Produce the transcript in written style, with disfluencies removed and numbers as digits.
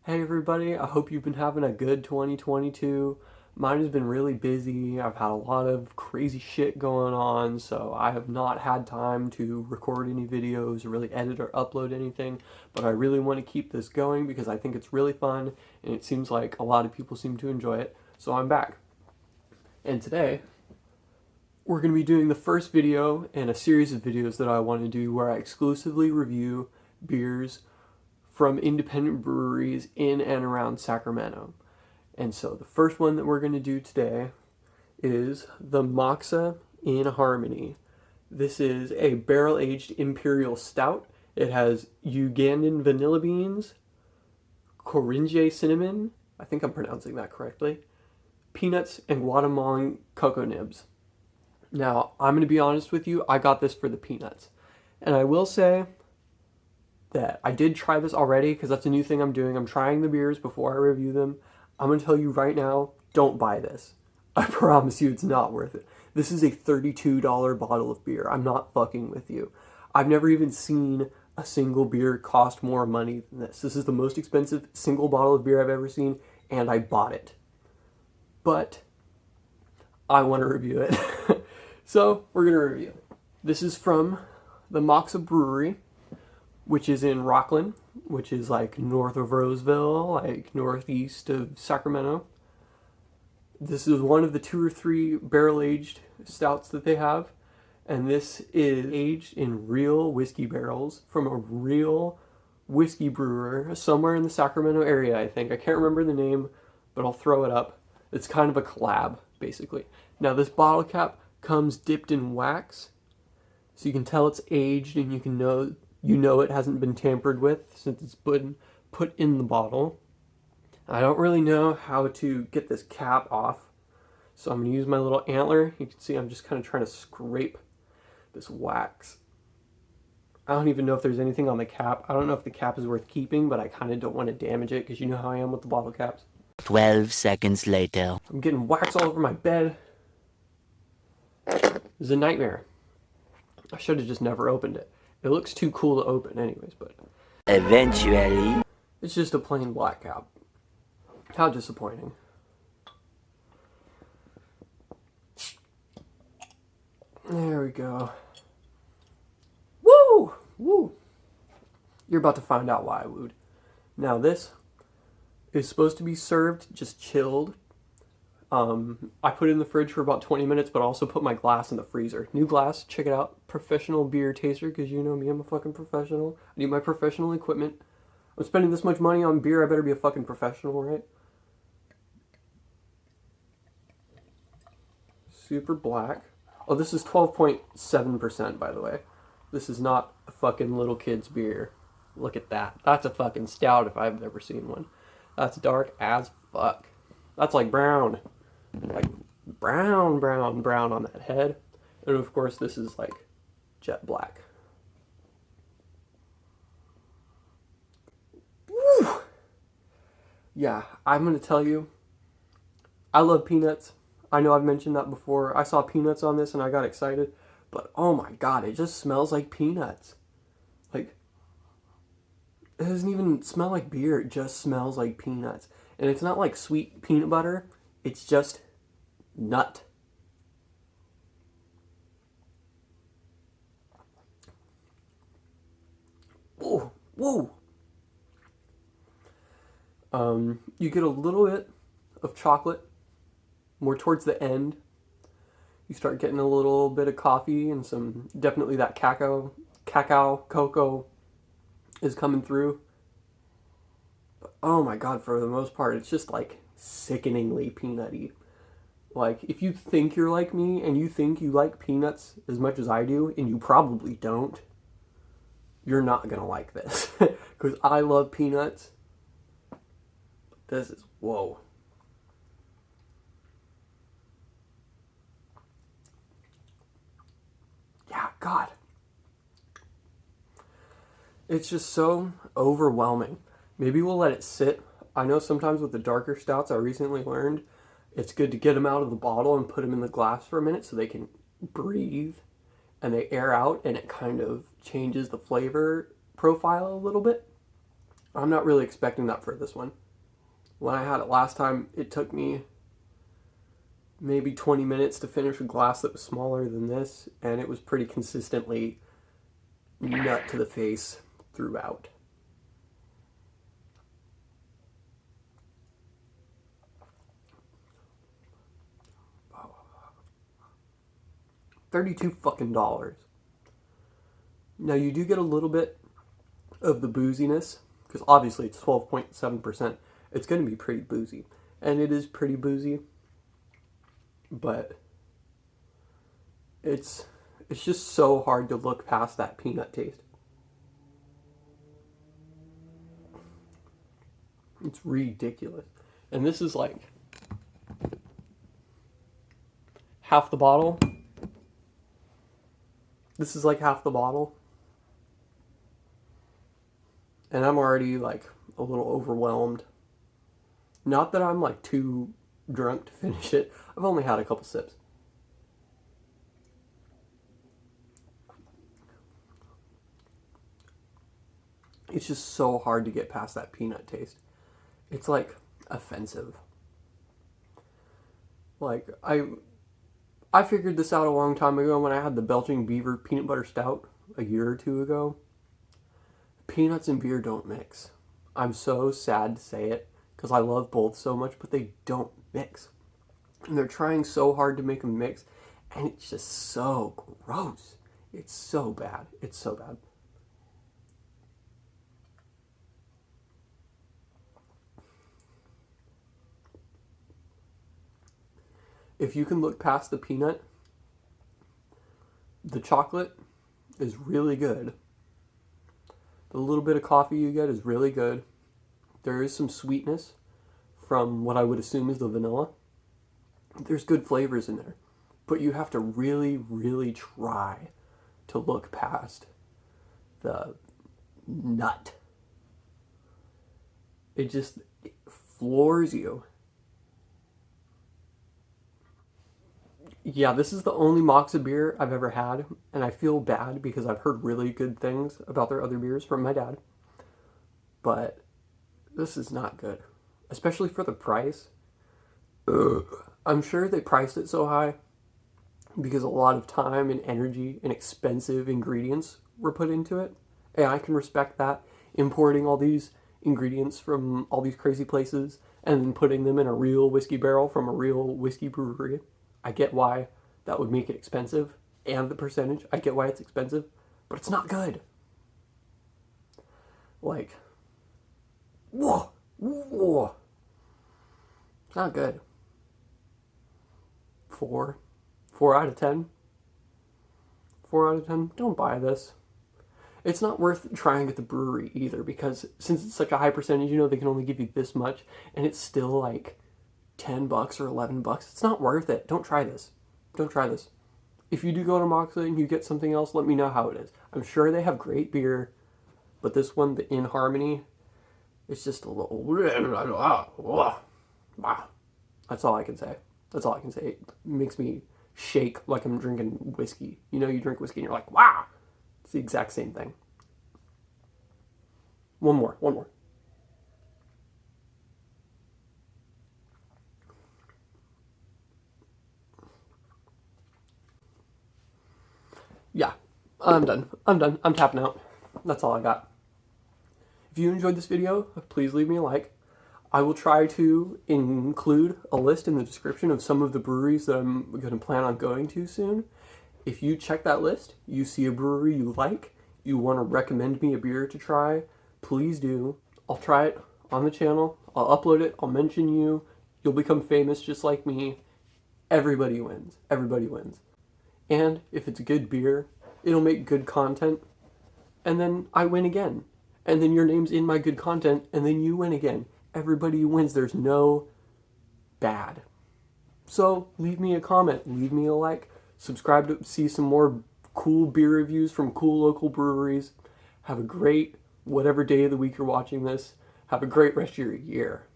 Hey everybody, I hope you've been having a good 2022. Mine has been really busy. I've had a lot of crazy shit going on, so I have not had time to record any videos or really edit or upload anything, but I really want to keep this going because I think it's really fun and it seems like a lot of people seem to enjoy it, so I'm back. And today, we're going to be doing the first video in a series of videos that I want to do where I exclusively review beers from independent breweries in and around Sacramento. And so the first one that we're going to do today is the Moksa in Harmony. This is a barrel-aged imperial stout. It has Ugandan vanilla beans, Koringe cinnamon, I think I'm pronouncing that correctly, peanuts, and Guatemalan cocoa nibs. Now, I'm going to be honest with you, I got this for the peanuts. And I will say that I did try this already because that's a new thing I'm doing. I'm trying the beers before I review them. I'm going to tell you right now, don't buy this. I promise you it's not worth it. This is a $32 bottle of beer. I'm not fucking with you. I've never even seen a single beer cost more money than this. This is the most expensive single bottle of beer I've ever seen, and I bought it. But I want to review it. So we're going to review it. This is from the Moksa Brewery, which is in Rockland, which is like north of Roseville, like northeast of Sacramento. This is one of the 2 or 3 barrel-aged stouts that they have, and this is aged in real whiskey barrels from a real whiskey brewer somewhere in the Sacramento area, I think. I can't remember the name, but I'll throw it up. It's kind of a collab, basically. Now, this bottle cap comes dipped in wax, so you can tell it's aged and you know it hasn't been tampered with since it's been put in the bottle. I don't really know how to get this cap off, so I'm going to use my little antler. You can see I'm just kind of trying to scrape this wax. I don't even know if there's anything on the cap. I don't know if the cap is worth keeping, but I kind of don't want to damage it because you know how I am with the bottle caps. 12 seconds later. I'm getting wax all over my bed. This is a nightmare. I should have just never opened it. It looks too cool to open anyways, but Eventually. it's just a plain black cap. How disappointing. There we go. Woo! Woo! You're about to find out why I wooed. Now this is supposed to be served just chilled. I put it in the fridge for about 20 minutes, but I also put my glass in the freezer. New glass, check it out. Professional beer taster, because you know me, I'm a fucking professional. I need my professional equipment. I'm spending this much money on beer, I better be a fucking professional, right? Super black. Oh, this is 12.7%, by the way. This is not a fucking little kid's beer. Look at that. That's a fucking stout if I've ever seen one. That's dark as fuck. That's like brown. Like brown on that head. And of course this is like jet black. Woo! Yeah, I'm gonna tell you, I love peanuts. I know I've mentioned that before. I saw peanuts on this and I got excited, but oh my god, it just smells like peanuts. Like, it doesn't even smell like beer, it just smells like peanuts. And it's not like sweet peanut butter, it's just nut. Whoa, whoa. You get a little bit of chocolate more towards the end. You start getting a little bit of coffee and some, definitely that cacao, cocoa is coming through. But oh my god, for the most part, it's just like sickeningly peanutty. Like, if you think you're like me and you think you like peanuts as much as I do, and you probably don't, you're not gonna like this. Because I love peanuts. But this is, whoa. Yeah, God. It's just so overwhelming. Maybe we'll let it sit. I know sometimes with the darker stouts, I recently learned, it's good to get them out of the bottle and put them in the glass for a minute so they can breathe and they air out and it kind of changes the flavor profile a little bit. I'm not really expecting that for this one. When I had it last time, it took me maybe 20 minutes to finish a glass that was smaller than this, and it was pretty consistently nut to the face throughout. $32 fucking dollars. Now you do get a little bit of the booziness, because obviously it's 12.7%. It's going to be pretty boozy, and it is pretty boozy, but it's just so hard to look past that peanut taste. It's ridiculous. And this is like half the bottle. This is like half the bottle. And I'm already like a little overwhelmed. Not that I'm like too drunk to finish it. I've only had a couple sips. It's just so hard to get past that peanut taste. It's like offensive. Like I figured this out a long time ago when I had the Belching Beaver peanut butter stout a year or two ago. Peanuts and beer don't mix. I'm so sad to say it because I love both so much, but they don't mix. And they're trying so hard to make them mix, and it's just so gross. It's so bad. It's so bad. If you can look past the peanut, the chocolate is really good. The little bit of coffee you get is really good. There is some sweetness from what I would assume is the vanilla. There's good flavors in there, but you have to really, really try to look past the nut. It just floors you. Yeah, this is the only Moksa beer I've ever had, and I feel bad because I've heard really good things about their other beers from my dad. But this is not good, especially for the price. Ugh. I'm sure they priced it so high because a lot of time and energy and expensive ingredients were put into it, and I can respect that. Importing all these ingredients from all these crazy places and then putting them in a real whiskey barrel from a real whiskey brewery. I get why that would make it expensive, and the percentage, I get why it's expensive, but it's not good. Like, whoa, whoa. It's not good. 4 out of 10. 4 out of 10. Don't buy this. It's not worth trying at the brewery either, because since it's such a high percentage, you know, they can only give you this much, and it's still like $10 or $11. It's not worth it. Don't try this. Don't try this. If you do go to Moksa and you get something else, let me know how it is. I'm sure they have great beer, but this one, the In Harmony, it's just a little... That's all I can say. That's all I can say. It makes me shake like I'm drinking whiskey. You know, you drink whiskey and you're like, wow! It's the exact same thing. One more. Yeah, I'm done. I'm tapping out. That's all I got. If you enjoyed this video, please leave me a like. I will try to include a list in the description of some of the breweries that I'm going to plan on going to soon. If you check that list, you see a brewery you like, you want to recommend me a beer to try, please do. I'll try it on the channel. I'll upload it. I'll mention you. You'll become famous just like me. Everybody wins. Everybody wins. And if it's good beer, it'll make good content, and then I win again. And then your name's in my good content, and then you win again. Everybody wins. There's no bad. So leave me a comment, leave me a like, subscribe to see some more cool beer reviews from cool local breweries. Have a great whatever day of the week you're watching this. Have a great rest of your year.